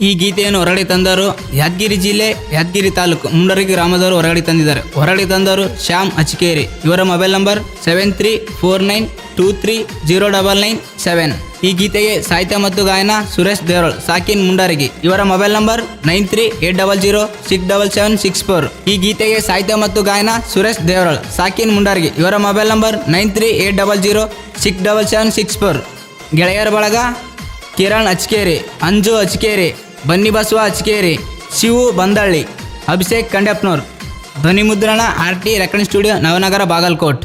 ಈ ಗೀತೆಯನ್ನು ಹೊರಗಡೆ ತಂದವರು ಯಾದಗಿರಿ ಜಿಲ್ಲೆ ಯಾದಗಿರಿ ತಾಲೂಕು ಮುಂಡರಗಿ ಗ್ರಾಮದವರು ಹೊರಗಡೆ ತಂದಿದ್ದಾರೆ. ಹೊರಗಡೆ ತಂದವರು ಶ್ಯಾಮ್ ಅಚ್ಕೇರಿ. ಇವರ ಮೊಬೈಲ್ ನಂಬರ್ 7349230997. ಈ ಗೀತೆಗೆ ಸಾಹಿತ್ಯ ಮತ್ತು ಗಾಯನ ಸುರೇಶ್ ದೇವರಳ್, ಸಾಕಿನ್ ಮುಂಡರಗಿ. ಇವರ ಮೊಬೈಲ್ ನಂಬರ್ 9380067764. ಈ ಗೀತೆಗೆ ಸಾಹಿತ್ಯ ಮತ್ತು ಗಾಯನ ಸುರೇಶ್ ದೇವರಳ್, ಸಾಕಿನ್ ಮುಂಡರಗಿ. ಇವರ ಮೊಬೈಲ್ ನಂಬರ್ 9380067764. ಗೆಳೆಯರ ಬಳಗ ಕಿರಣ್ ಅಚ್ಕೇರಿ, ಅಂಜು ಅಚ್ಕೇರಿ, ಬನ್ನಿಬಸವ ಅಚ್ಕೇರಿ, ಶಿವು ಬಂದಳ್ಳಿ, ಅಭಿಷೇಕ್ ಕಂಡೆಪ್ನೂರ್. ಧ್ವನಿ ಮುದ್ರಣ RT recording studio, Navanagar, Bagalkot.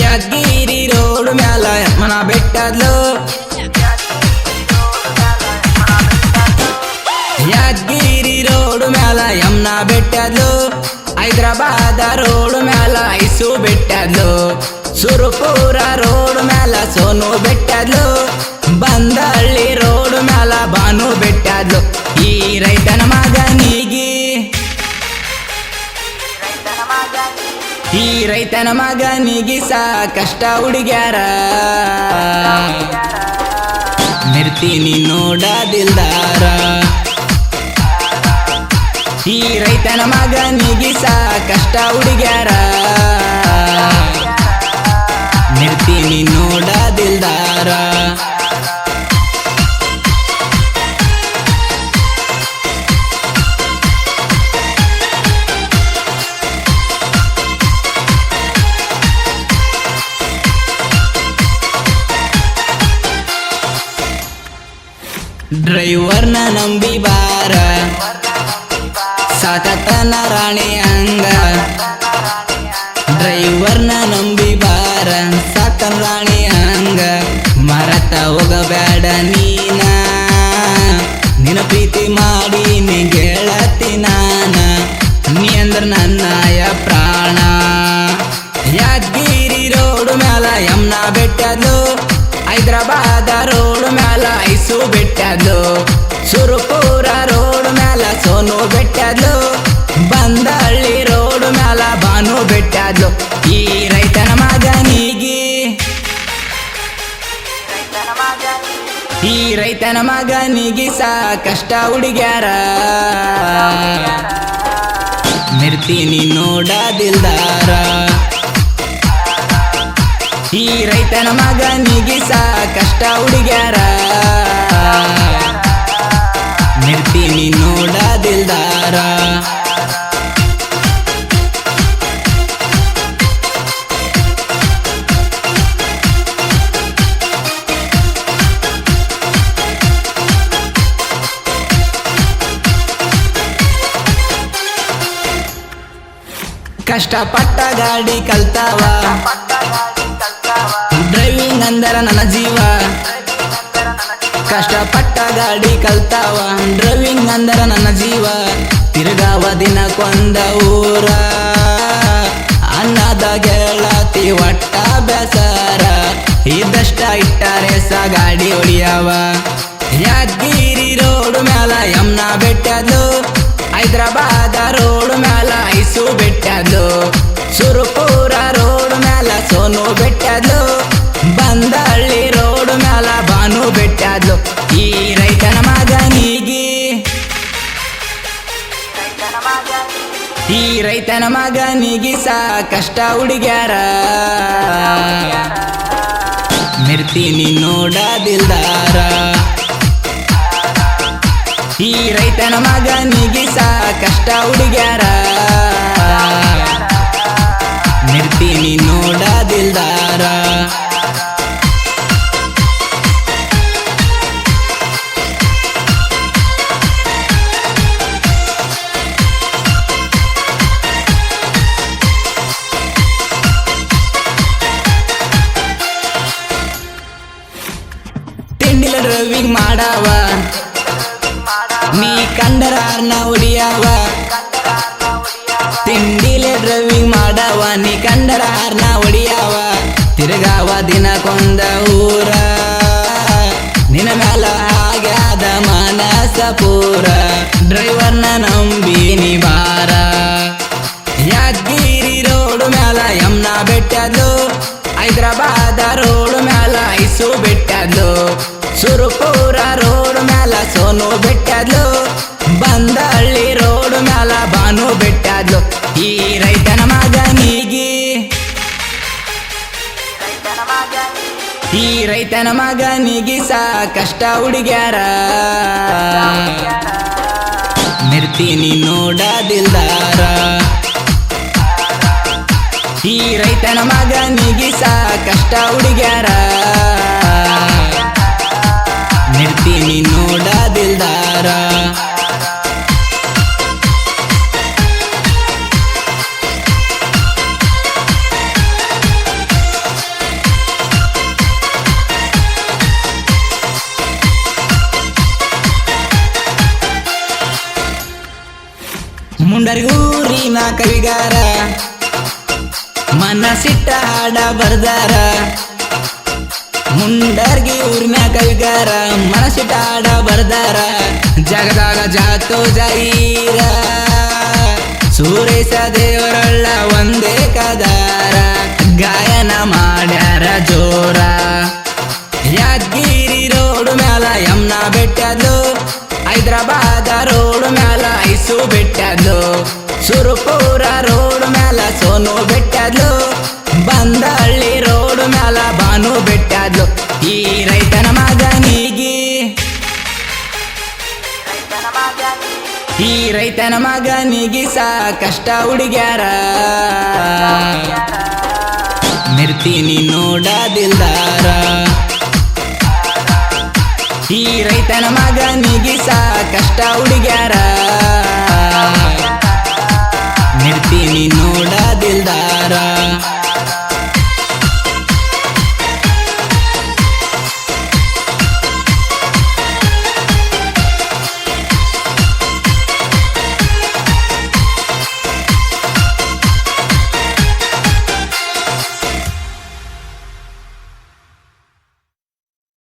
Yadgiri road ಮ್ಯಾಲ ಯಮ್ಮನ ಬೆಟ್ಟದ್ಲು, ಯಾದಗಿರಿ ರೋಡ್ ಮ್ಯಾಲ ಯಮ್ಮನ ಬೆಟ್ಟದ್ಲು, ಹೈದರಾಬಾದ ರೋಡ್ ಮ್ಯಾಲ ಐಸು ಬೆಟ್ಟದ್ಲು, ಸುರಪುರ ರೋಡ್ ಮ್ಯಾಲ ಸೋನು ಬೆಟ್ಟದ್ಲು, ಬಂದಳ್ಳಿ ರೋಡ್ ಮ್ಯಾಲ ಬಾನು ಬೆಟ್ಟದ್ಲು. ಈ ರೈತನ ಮಗನಿಗೆ, ಈ ರೈತನ ಮಗನಿಗೆ ಸಾಕಷ್ಟ ಹುಡುಗ್ಯಾರ, ಮಿರ್ತೀನಿ ನೋಡದಿಲ್ದಾರ. ಈ ರೈತನ ಮಗನಿಗೆ ಸಾಕಷ್ಟ ಹುಡುಗ್ಯಾರ, ಮಿರ್ತೀನಿ ನೋಡದಿಲ್ದಾರ. ಡ್ರೈವರ್ನ ನಂಬಿ ಬಾರ, ಸಾಕತನ ರಾಣಿ ಹಂಗ. ಡ್ರೈವರ್ನ ನಂಬಿ ಬಾರ, ಸಾಕನ್ ರಾಣಿ ಹಂಗ. ಮರತ ಹೋಗಬೇಡ ನೀನ, ನಿನ್ನ ಪ್ರೀತಿ ಮಾಡಿ ನೀ ಗೆಳತಿ ನಾನ, ನೀ ಅಂದ್ರ ನನ್ನಯ ಪ್ರಾಣ. ಯಾದಗಿರಿ ರೋಡ್ ಮ್ಯಾಲ ಯಮ್ನ ಬೆಟ್ಟದ್ಲು, ಹೈದರಾಬಾದ ರೋಡ್ ಮ್ಯಾಲ ಐಸು ಬೆಟ್ಟದ್ಲು, ಸುರಪುರ ರೋಡ್ ಮ್ಯಾಲ ಸೋನು ಬೆಟ್ಟದ್ಲು, ಬಂದಳ್ಳಿ ರೋಡ್ ಮ್ಯಾಲ ಬಾನು ಬೆಟ್ಟದ್ಲು. ಈ ರೈತನ ಮಗನಿಗೆ, ಈ ರೈತನ ಮಗನಿಗೆ ಸಾಕಷ್ಟ ಹುಡುಗ್ಯಾರ, ಮಿರ್ತೀನಿ ನೋಡದಿಲ್ದಾರ. ಈ ರೈತನ ಮಗನಿಗೆ ಸಾಕಷ್ಟ ಹುಡುಗ್ಯಾರ, ಮಿರ್ತೀನಿ ನೋಡದಿಲ್ದಾರ. ಕಷ್ಟಪಟ್ಟ ಗಾಡಿ ಕಲ್ತಾವ, ಡ್ರೈವಿಂಗ್ ಅಂದರ ನನ್ನ ಜೀವ. ಕಷ್ಟಪಟ್ಟ ಗಾಡಿ ಕಲ್ತಾವ, ಡ್ರೈವಿಂಗ್ ಅಂದರ ನನ್ನ ಜೀವ. ತಿರುಗಾವ ದಿನಕ್ಕೊಂದ ಊರ, ಅನ್ನದ ಗೆಳತಿ ಒಟ್ಟ ಬೇಸರ. ಇದ್ದಷ್ಟ ಇಟ್ಟರೆ ಸ ಗಾಡಿ ಹೊಡಿಯವ. ಯಾದಗಿರಿ ರೋಡ್ ಮ್ಯಾಲ ಯಮ್ನ ಬೆಟ್ಟದ್ಲು, ಹೈದರಾಬಾದ ರೋಡ್ ಮ್ಯಾಲ ಐಸು ಬೆಟ್ಟದ್ಲು, ಸುರಪುರ ರೋಡ್ ಮ್ಯಾಲ ಸೋನು ಬೆಟ್ಟದ್ಲು, ಬಂದಳ್ಳಿ ರೋಡ್ ಮ್ಯಾಲ ಬಾನು ಬೆಟ್ಟದ್ಲು. ಈ ರೈತನ ಮಗನಿಗೆ, ಈ ರೈತನ ಮಗನಿಗೆ ಸಾಕಷ್ಟ ಹುಡುಗ್ಯಾರ, ಮಿರ್ತೀನಿ ನೋಡದಿಲ್ದಾರ. ಈ ರೈತನ ಮಗನಿಗೆ ಸಾಕಷ್ಟ ಹುಡುಗ್ಯಾರ, ಮಿರ್ತೀನಿ ನೋಡದಿಲ್ದಾರ. ತಿಂಡಿಲ ಡ್ರೈವಿಂಗ್ ಮಾಡವ, ನೀ ಕಂಡರಾರ್ನ ಹೊಡಿಯವ. ತಿಂಡಿಲೆ ಡ್ರೈವಿಂಗ್ ಮಾಡವ, ಹೊಡಿಯಾವ ನೀ ಕಂಡರ ಹಾರ್ನ ಹೊಡಿಯಾವ ತಿರುಗಾವ ದಿನಕೊಂದ ಊರ ನಿನ್ನ ಮ್ಯಾಲ ಆಗ್ಯಾದ ಮನಸ ಪೂರ ಡ್ರೈವರ್ನ ನಂಬಿ ನೀ ಬಾರ ಯಾದಗಿರಿ ರೋಡ್ ಮ್ಯಾಲ ಯಮ್ನಾ ಬೆಟ್ಟದ್ದು ಹೈದರಾಬಾದ ರೋಡ್ ಮ್ಯಾಲ ಐಸು ಬೆಟ್ಟದ್ದು ಸುರಪುರ ರೋಡ್ ಮ್ಯಾಲ ಸೋನು ಬೆಟ್ಟದ್ಲು ಬಂದಳ್ಳಿ ರೋಡ್ ಮ್ಯಾಲ ಬಾನು ಬೆಟ್ಟದ್ಲು ಈ ರೈತನ ಮಗನಿಗೆ ಈ ರೈತನ ಮಗನಿಗೆ ಸಾಕಷ್ಟ ಹುಡುಗ್ಯಾರ ನಿರ್ತೀನಿ ನೋಡ ದಿಲ್ದಾರ ಈ ರೈತನ ಮಗನಿಗೆ ಸಾಕಷ್ಟ ಹುಡುಗ್ಯಾರ ನಿರ್ತೀನಿ ನೋಡ ದಿಲ್ದಾರ ಮುಂಡರ್ಗೂರಿನ ಕವಿಗಾರ ಮನಸಿಟ್ಟ ಹಾಡ ಬರ್ದಾರ ಮುಂಡರ್ಗಿ ಊರಿನ ಕವಿಗಾರ ಮನಸಿಟ್ಟ ಹಾಡ ಬರ್ದಾರ ಜಗದಾಗ ಜಾತೋ ಜಾಯಿರ ಸುರೇಶ ದೇವರಳ್ಳ ಒಂದೇ ಕದಾರ ಗಾಯನ ಮಾಡ್ಯಾರ ಜೋರ ಯಾದಗಿರಿ ರೋಡ್ ಮ್ಯಾಲ ಯಮ್ನಾ ಬೆಟ್ಟದ್ದು ಹೈದರಾಬಾದ ರೋಡ್ ಮ್ಯಾಲ ಐಸು ಬೆಟ್ಟದ್ದು ಸುರಪುರ ರೋಡ್ ಮ್ಯಾಲ ಸೋನು ಬೆಟ್ಟದ್ಲು ಬಂದಳ್ಳಿ ರೋಡ್ ಮ್ಯಾಲ ಬಾನು ಬೆಟ್ಟದ್ಲು ಈ ರೈತನ ಮಗನಿಗೆ ಈ ರೈತನ ಮಗನಿಗೆ ಸಾಕಷ್ಟ ಹುಡುಗ್ಯಾರ ನಿರ್ತೀನಿ ನೋಡ ದಿಲ್ದಾರ ಈ ರೈತನ ಮಗನಿಗೆ ಸಾಕಷ್ಟ ಹುಡುಗ್ಯಾರ ನಿರ್ತೀನಿ ನೋಡ ದಿಲ್ದಾರ